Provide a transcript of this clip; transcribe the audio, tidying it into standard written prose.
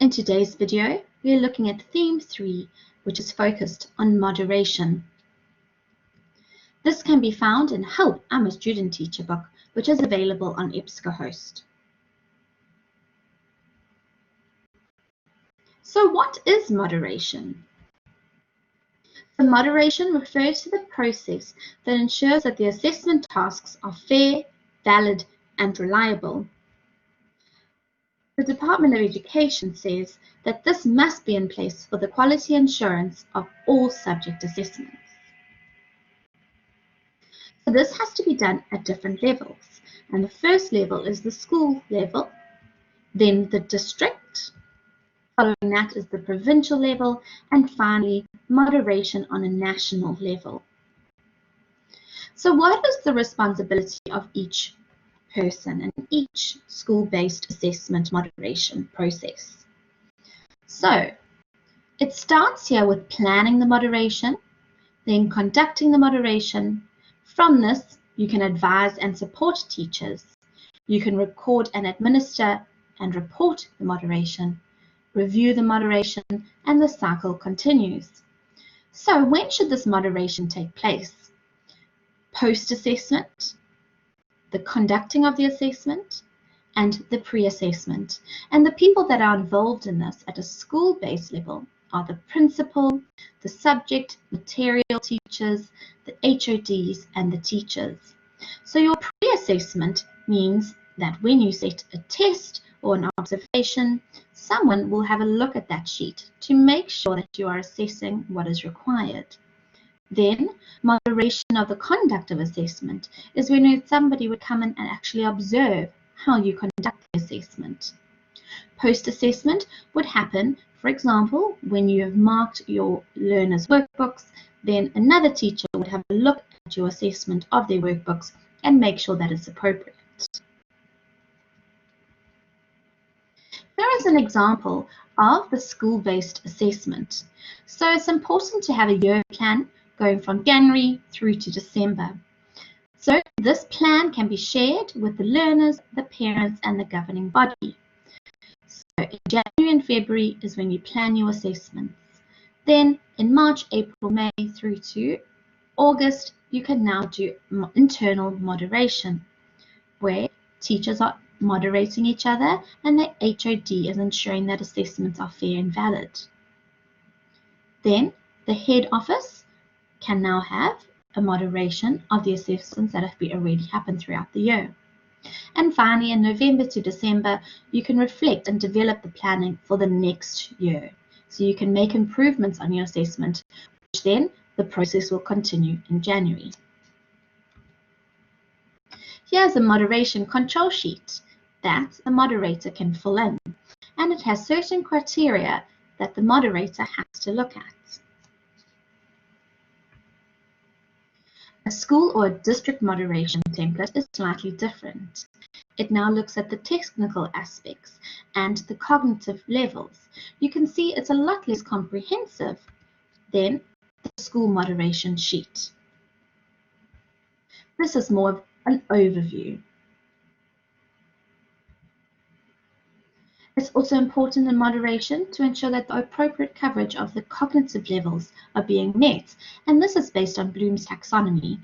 In today's video, we are looking at Theme 3, which is focused on moderation. This can be found in Help, I'm a Student Teacher book, which is available on EBSCOhost. So what is moderation? So moderation refers to the process that ensures that the assessment tasks are fair, valid, and reliable. The Department of Education says that this must be in place for the quality assurance of all subject assessments. So this has to be done at different levels, and the first level is the school level, then the district, following that is the provincial level, and finally moderation on a national level. So what is the responsibility of each person in each school-based assessment moderation process? So it starts here with planning the moderation, then conducting the moderation. From this, you can advise and support teachers. You can record and administer and report the moderation, review the moderation, and the cycle continues. So when should this moderation take place? Post-assessment, the conducting of the assessment, and the pre-assessment. And the people that are involved in this at a school-based level are the principal, the subject material teachers, the HODs, and the teachers. So your pre-assessment means that when you set a test or an observation, someone will have a look at that sheet to make sure that you are assessing what is required. Then, moderation of the conduct of assessment is when somebody would come in and actually observe how you conduct the assessment. Post-assessment would happen, for example, when you have marked your learners' workbooks, then another teacher would have a look at your assessment of their workbooks and make sure that it's appropriate. Here is an example of the school-based assessment. So it's important to have a year plan going from January through to December. So this plan can be shared with the learners, the parents, and the governing body. So in January and February is when you plan your assessments. Then in March, April, May through to August, you can now do internal moderation, where teachers are moderating each other and the HOD is ensuring that assessments are fair and valid. Then the head office can now have a moderation of the assessments that have already happened throughout the year. And finally, in November to December, you can reflect and develop the planning for the next year. So you can make improvements on your assessment, which then the process will continue in January. Here's a moderation control sheet that the moderator can fill in, and it has certain criteria that the moderator has to look at. A school or a district moderation template is slightly different. It now looks at the technical aspects and the cognitive levels. You can see it's a lot less comprehensive than the school moderation sheet. This is more of an overview. It's also important in moderation to ensure that the appropriate coverage of the cognitive levels are being met, and this is based on Bloom's taxonomy.